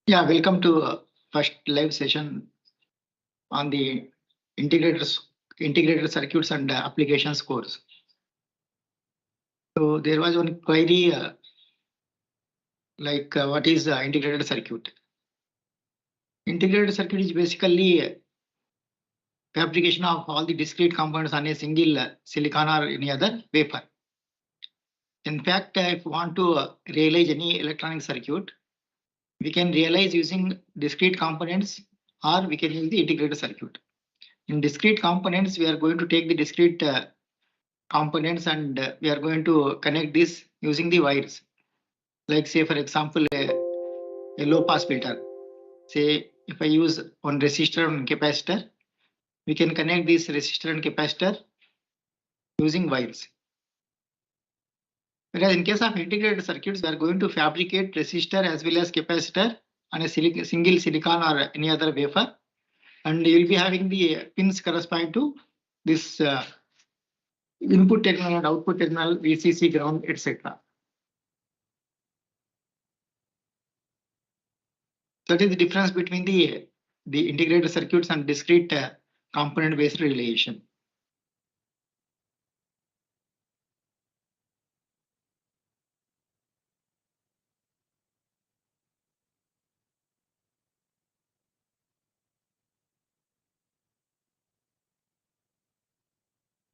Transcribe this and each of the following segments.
Yeah, welcome to first live session on the integrated circuits and applications course. So there was one query what is integrated circuit? Integrated circuit is basically fabrication of all the discrete components on a single silicon or any other wafer. In fact, if you want to realize any electronic circuit, we can realize using discrete components or we can use the integrated circuit. In discrete components, we are going to take the discrete components and we are going to connect this using the wires. Like say for example, a low pass filter. Say if I use one resistor and capacitor, we can connect this resistor and capacitor using wires. Whereas in case of integrated circuits, we are going to fabricate resistor as well as capacitor on a single silicon or any other wafer, and you will be having the pins corresponding to this input terminal and output terminal, VCC, ground, etc. That is the difference between the integrated circuits and discrete component based realization.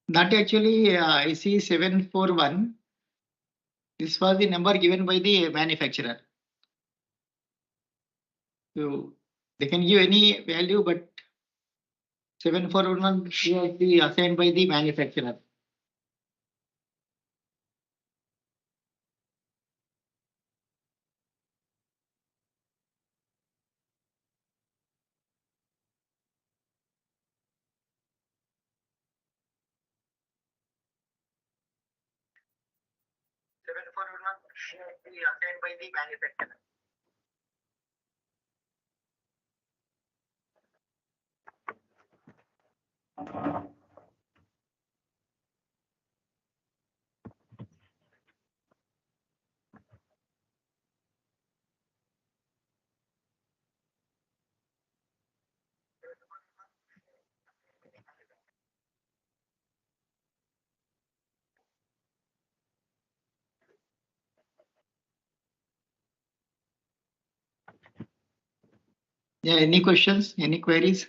That actually IC 741. This was the number given by the manufacturer. So they can give any value, but 741 was the assigned by the manufacturer. Assigned by the manufacturer. Yeah, any questions, any queries?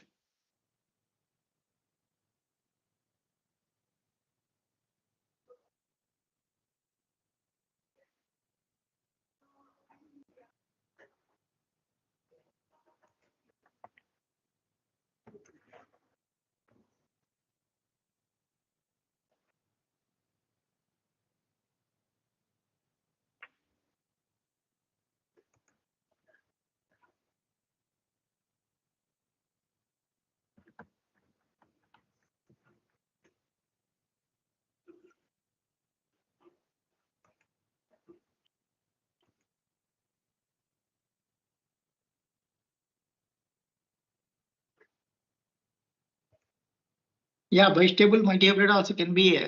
Yeah, bistable multi-hybrid also can be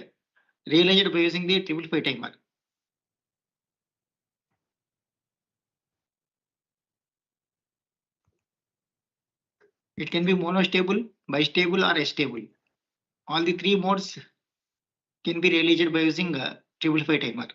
realized by using the 555 timer. It can be monostable, bistable, or astable. All the three modes can be realized by using 555 timer.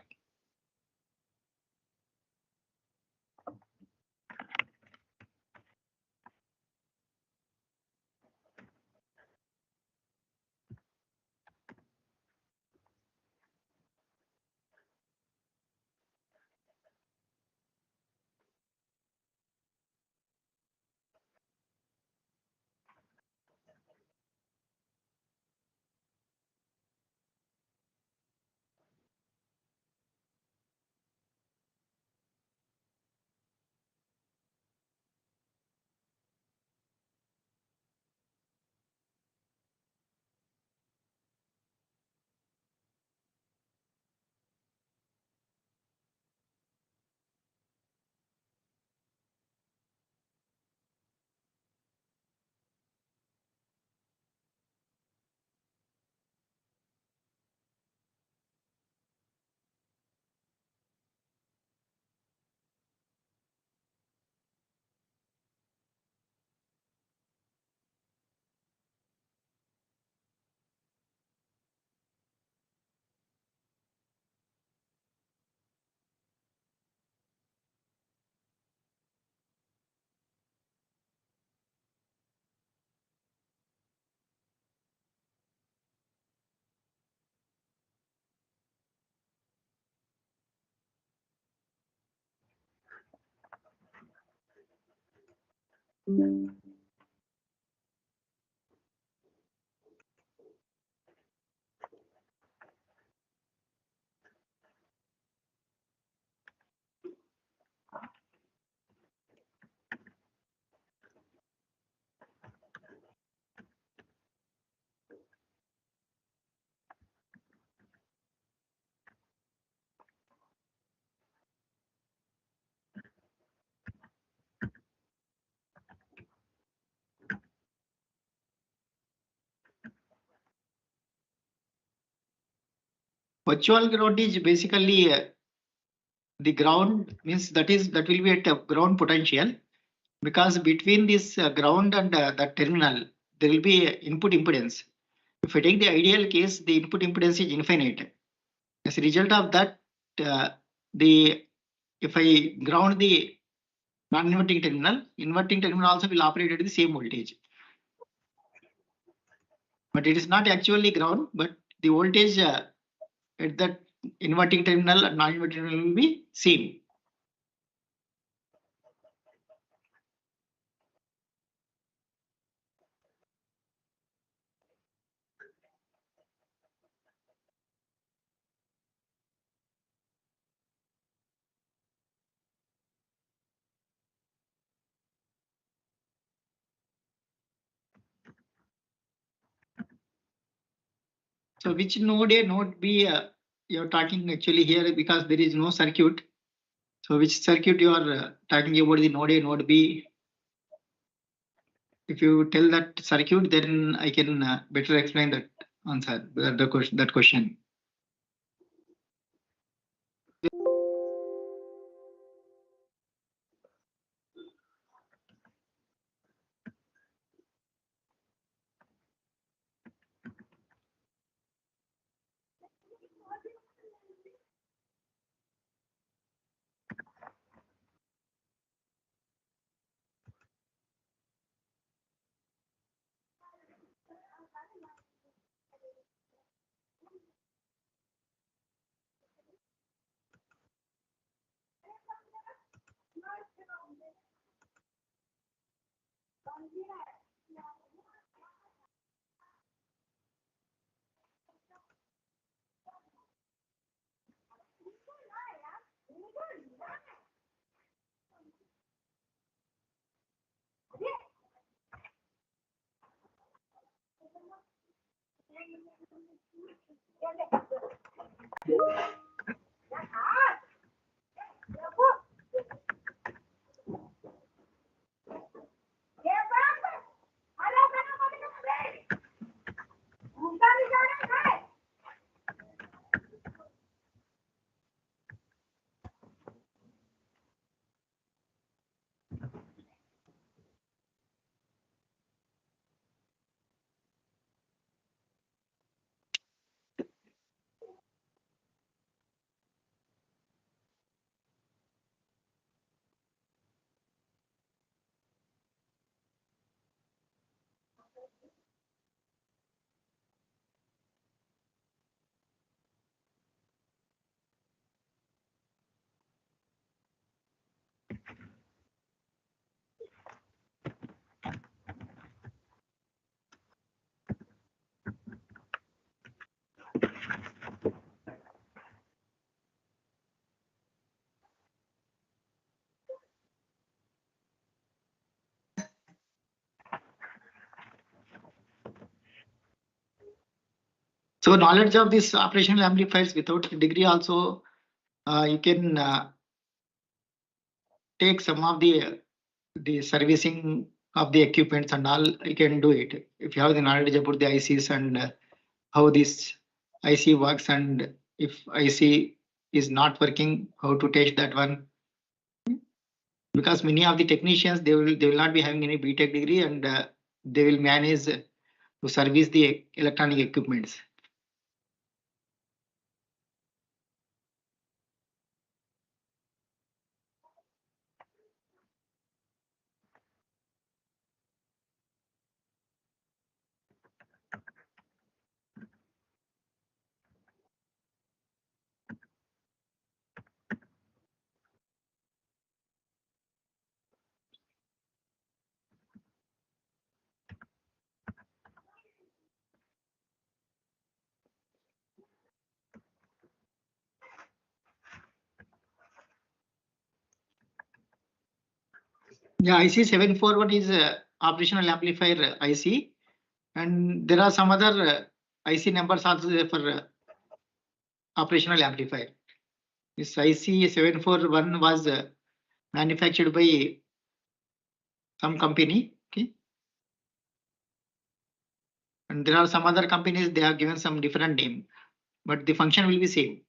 Virtual ground is basically the ground means that will be at a ground potential, because between this ground and the terminal there will be input impedance. If I take the ideal case, the input impedance is infinite. As a result of that, uh, the if I ground the non-inverting terminal, inverting terminal also will operate at the same voltage. But it is not actually ground, but the voltage at that inverting terminal and non-inverting terminal will be same. So which node A, node B you're talking actually here, because there is no circuit. So which circuit you are talking about, the node A, node B? If you tell that circuit, then I can better explain that answer, the question, that question. So knowledge of this operational amplifiers without degree also, you can take some of the servicing of the equipments and all. You can do it if you have the knowledge about the ICs and how this IC works, and if IC is not working, how to test that one. Because many of the technicians, they will not be having any BTech degree, and they will manage to service the electronic equipments. Yeah, IC 741 is operational amplifier IC, and there are some other IC numbers also there for operational amplifier. This IC 741 was manufactured by some company. Okay, and there are some other companies, they have given some different name, but the function will be same.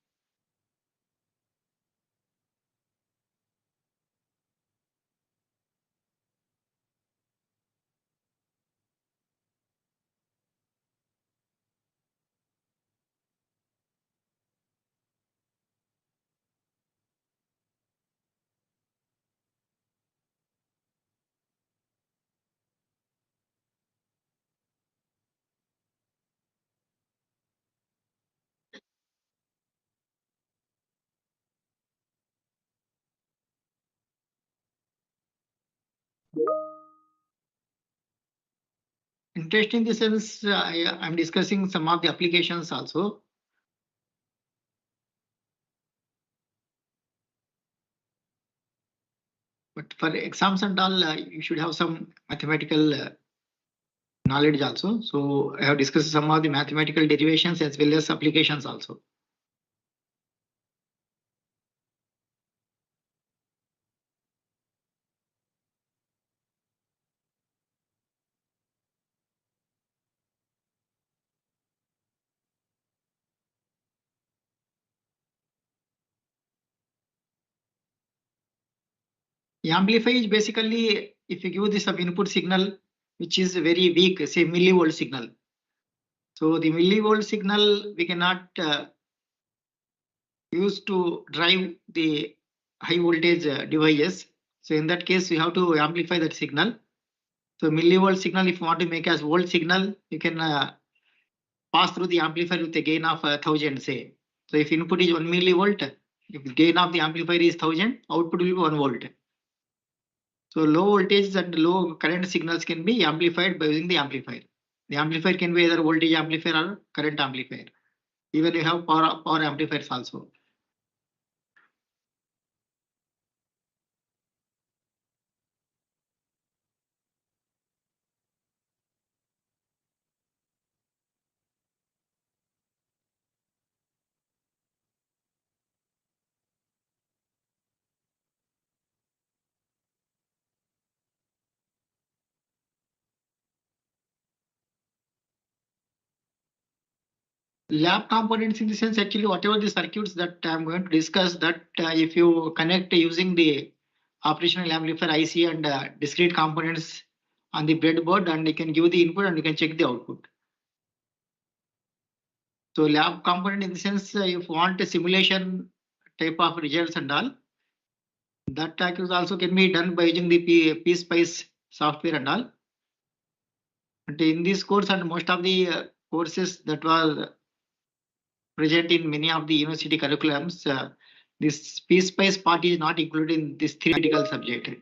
Interest in the sense, I'm discussing some of the applications also. But for exams and all, you should have some mathematical knowledge also. So I have discussed some of the mathematical derivations as well as applications also. The amplify is basically if you give this some input signal which is very weak, say millivolt signal. So the millivolt signal we cannot use to drive the high voltage devices. So in that case, you have to amplify that signal. So millivolt signal, if you want to make as volt signal, you can pass through the amplifier with a gain of 1000, say. So if input is 1 millivolt, if the gain of the amplifier is 1000, output will be 1 volt. So low voltage and low current signals can be amplified by using the amplifier. The amplifier can be either voltage amplifier or current amplifier. Even you have power amplifiers also. Lab components in the sense, actually whatever the circuits that I'm going to discuss, that if you connect using the operational amplifier IC and discrete components on the breadboard, and you can give the input and you can check the output. So lab component in the sense, if you want a simulation type of results and all, that also can be done by using the PSpice software and all. But in this course and most of the courses that was present in many of the university curriculums, this PSpice part is not included in this theoretical subject.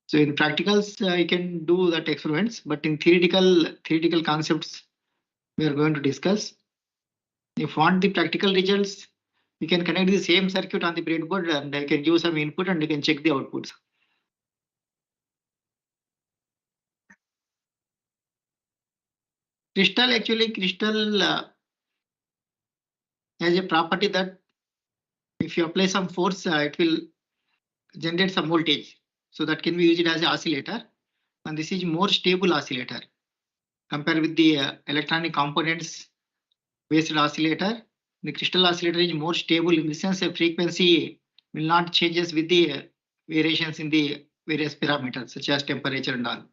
So in practicals, you can do that experiments, but in theoretical concepts, we are going to discuss. If you want the practical results, you can connect the same circuit on the breadboard and you can give some input and you can check the outputs. Crystal has a property that if you apply some force, it will generate some voltage. So that can be used as an oscillator. And this is more stable oscillator compared with the electronic components based oscillator. The crystal oscillator is more stable in the sense the frequency will not changes with the variations in the various parameters such as temperature and all.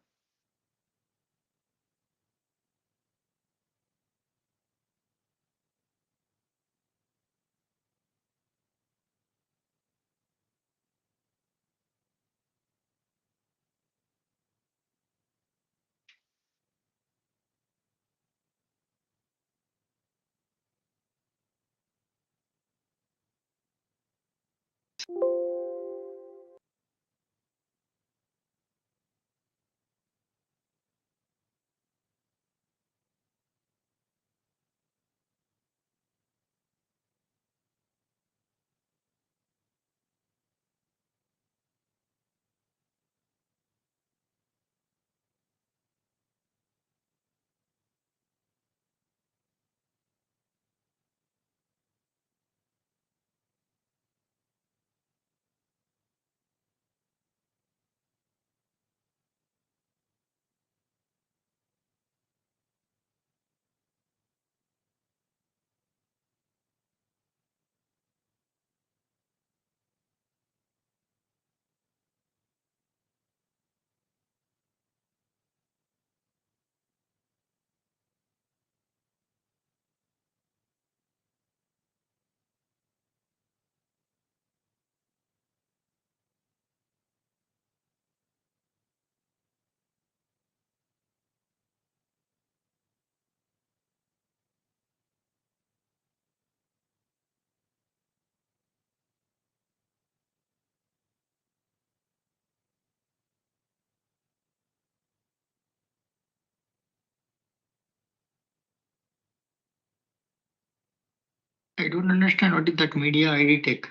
I don't understand what is that media ID tech.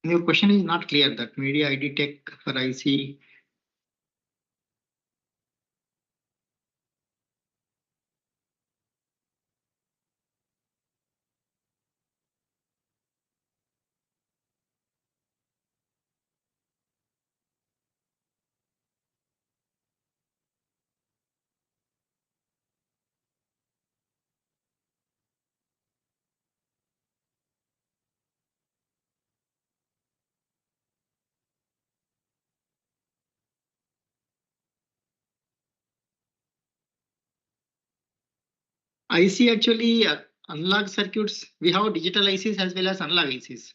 Your question is not clear. That media ID tech for IC. IC actually analog circuits. We have digital ICs as well as analog ICs.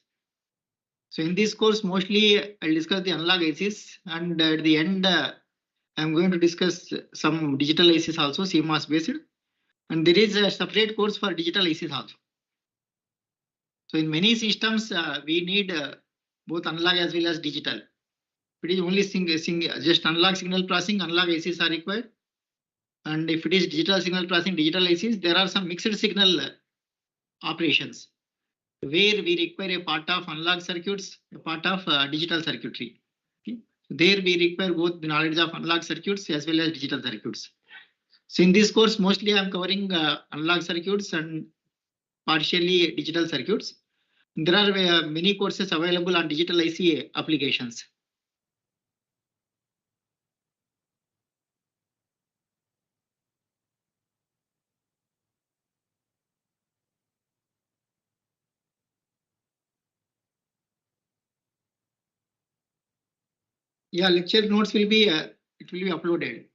So in this course, mostly I'll discuss the analog ICs, and at the end, I'm going to discuss some digital ICs also, CMOS based, and there is a separate course for digital ICs also. So in many systems, we need both analog as well as digital. If it is only just analog signal processing, analog ICs are required. And if it is digital signal processing, digital ICs, there are some mixed signal operations where we require a part of analog circuits, a part of digital circuitry. Okay? There we require both the knowledge of analog circuits as well as digital circuits. So in this course, mostly I'm covering analog circuits and partially digital circuits. There are many courses available on digital IC applications. Yeah, lecture notes will be it will be uploaded.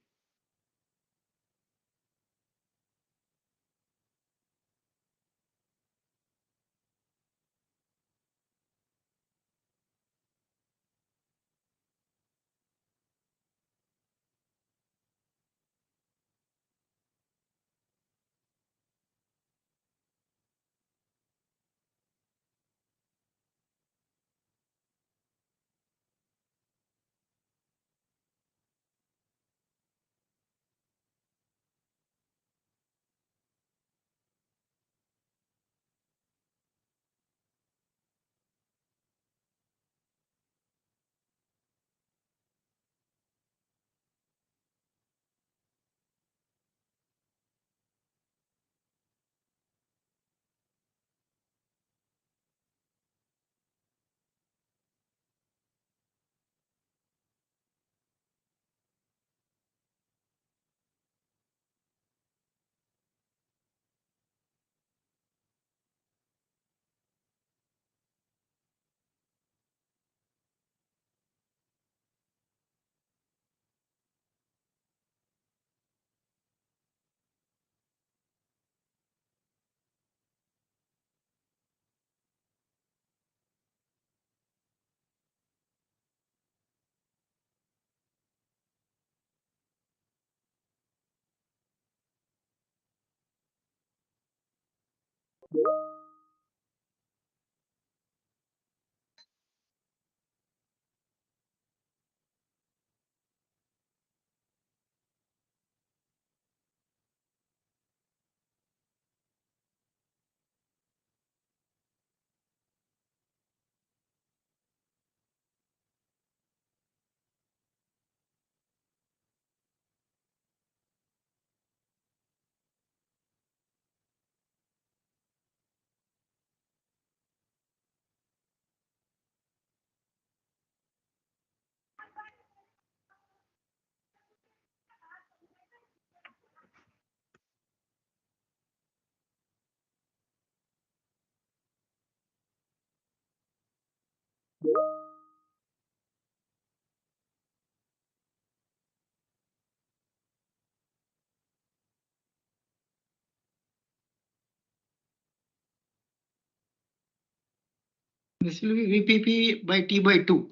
This will be VPP by T by 2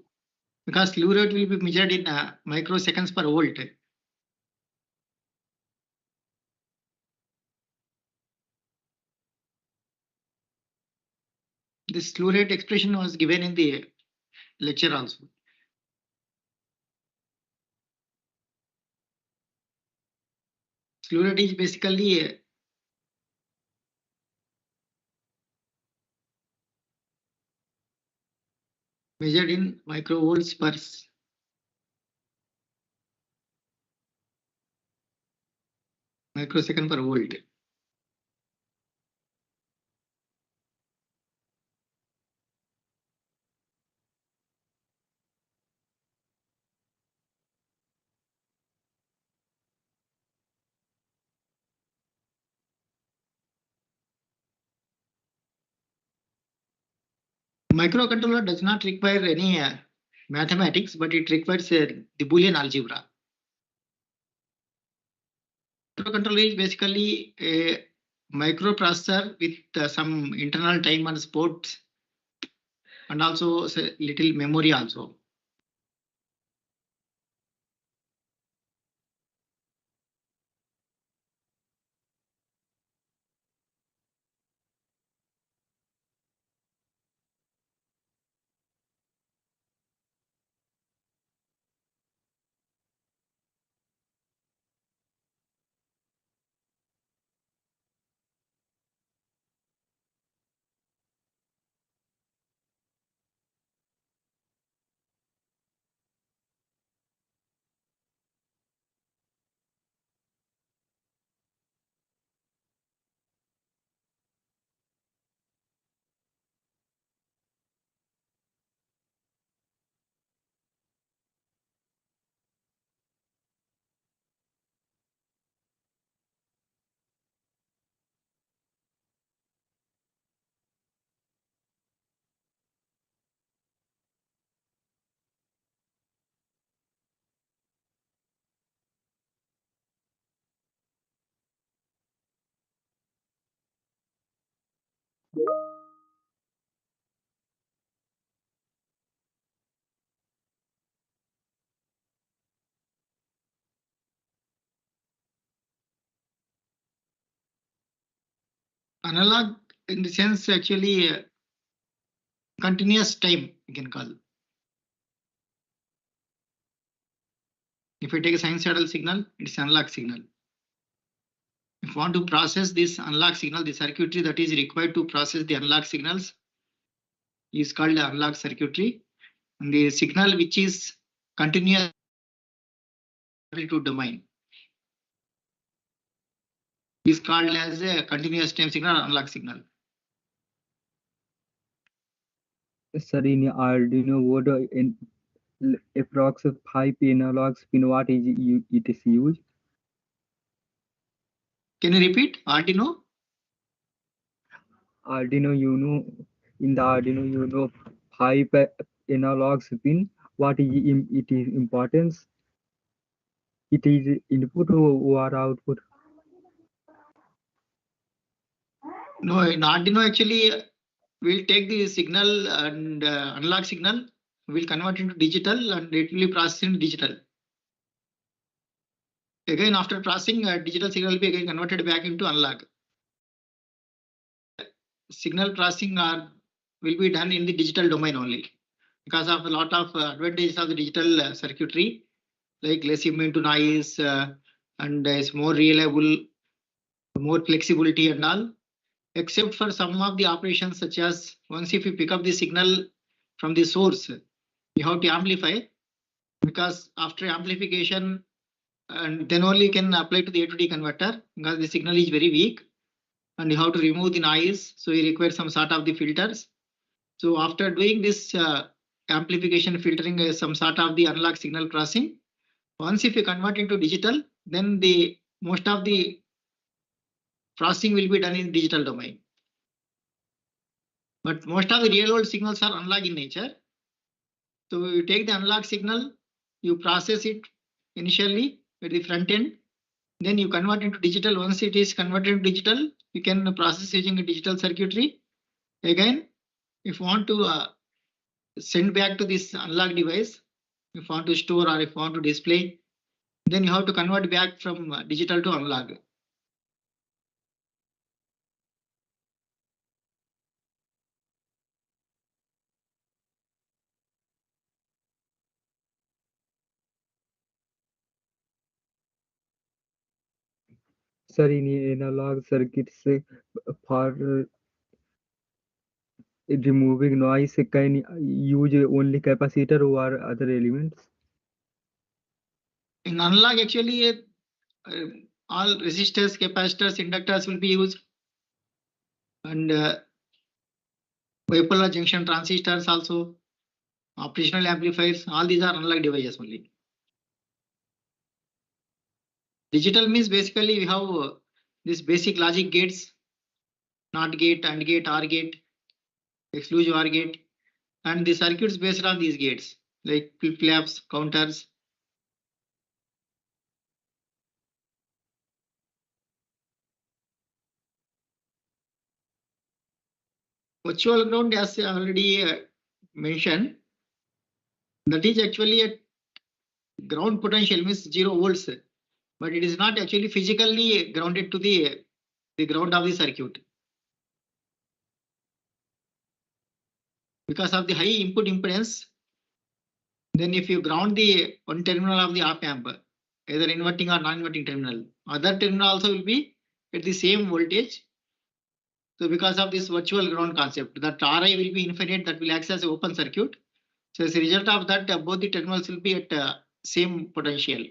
because slew rate will be measured in microseconds per volt. This slew rate expression was given in the lecture also. Slew rate is basically measured in microvolts per microsecond per volt. Microcontroller does not require any mathematics, but it requires the Boolean algebra. Microcontroller is basically a microprocessor with some internal time and sports and also little memory also. Analog in the sense actually continuous time you can call. If you take a sinusoidal signal, it's analog signal. If you want to process this analog signal, the circuitry that is required to process the analog signals is called analog circuitry. And the signal which is continuous amplitude domain is called as a continuous time signal or analog signal. Sir, in Arduino, what in approx 5 analog pin, what is it is used? Can you repeat? Arduino? Arduino, in the Arduino, 5 analog pin, what is it is importance? It is input or output? No, in Arduino actually we'll take the signal and analog signal, we'll convert into digital and it will be processed in digital. Again, after processing, digital signal will be again converted back into analog. Signal processing will be done in the digital domain only because of a lot of advantages of the digital circuitry, like less immune to noise and is more reliable, more flexibility and all, except for some of the operations such as once if you pick up the signal from the source, you have to amplify because after amplification and then only you can apply to the A to D converter because the signal is very weak and you have to remove the noise. So you require some sort of the filters. So after doing this amplification filtering some sort of the analog signal processing, once if you convert into digital, then the most of the processing will be done in digital domain. But most of the real world signals are analog in nature. So you take the analog signal, you process it initially at the front end, then you convert into digital. Once it is converted into digital, you can process using a digital circuitry. Again, if you want to send back to this analog device. If you want to store or if you want to display, then you have to convert back from digital to analog. Sir, in analog circuits, for removing noise, can use only capacitor or other elements? In analog, actually, all resistors, capacitors, inductors will be used, and bipolar junction transistors also, operational amplifiers. All these are analog devices only. Digital means basically we have this basic logic gates, NOT gate, AND gate, OR gate, exclusive OR gate, and the circuits based on these gates like flip-flops, counters. Virtual ground, as I already mentioned, that is actually a ground potential, means 0 volts, but it is not actually physically grounded to the ground of the circuit. Because of the high input impedance, then if you ground the one terminal of the op amp, either inverting or non-inverting terminal, other terminal also will be at the same voltage. So because of this virtual ground concept, that Ri will be infinite, that will act as an open circuit. So as a result of that, both the terminals will be at same potential.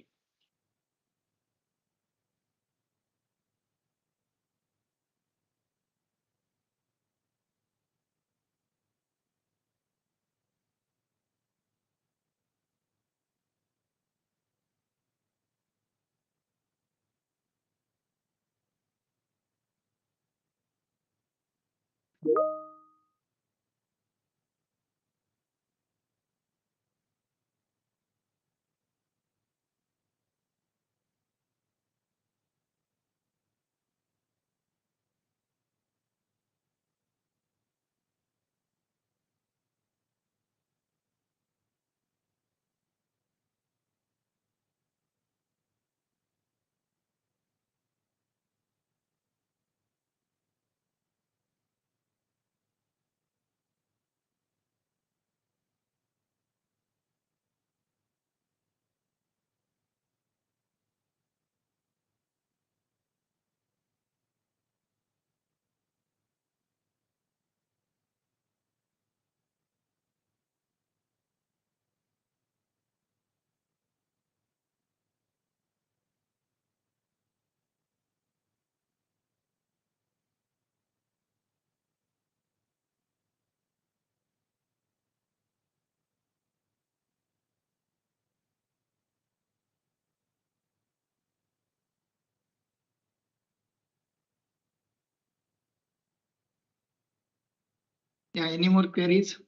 Yeah, any more queries?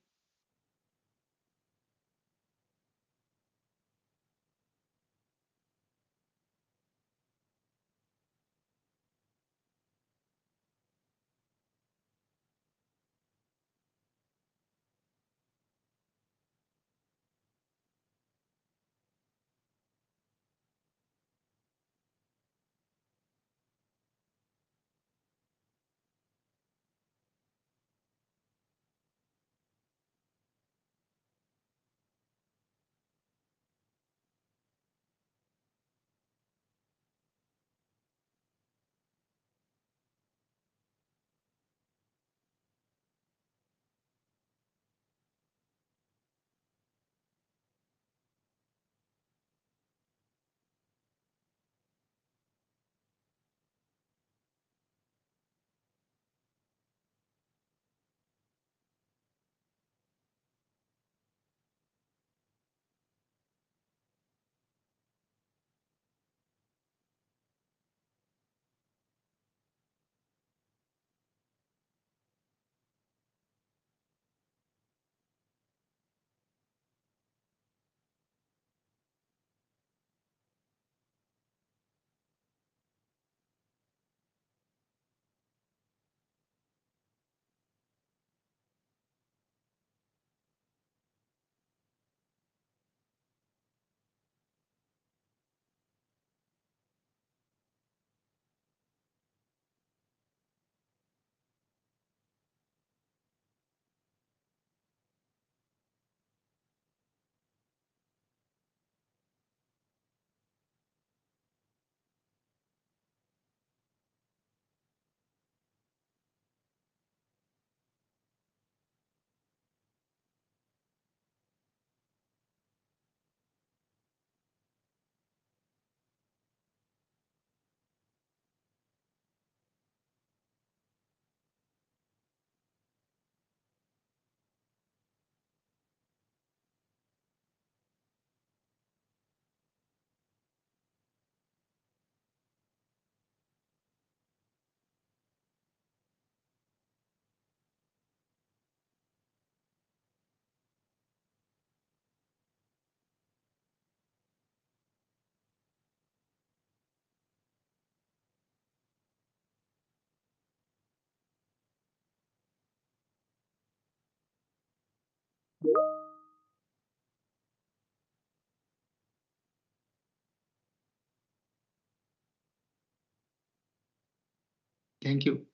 Thank you.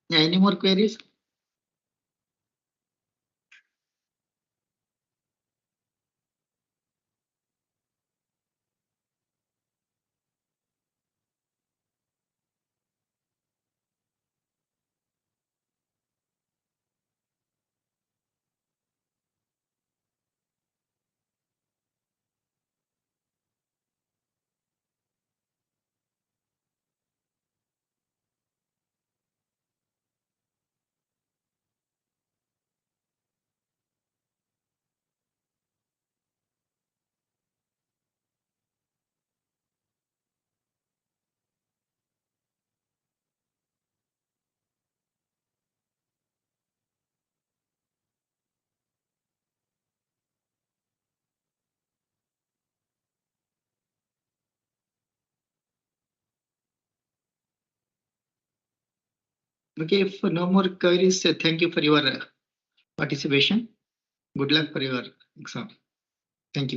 Yeah, any more queries? Okay, if no more queries, thank you for your participation. Good luck for your exam. Thank you.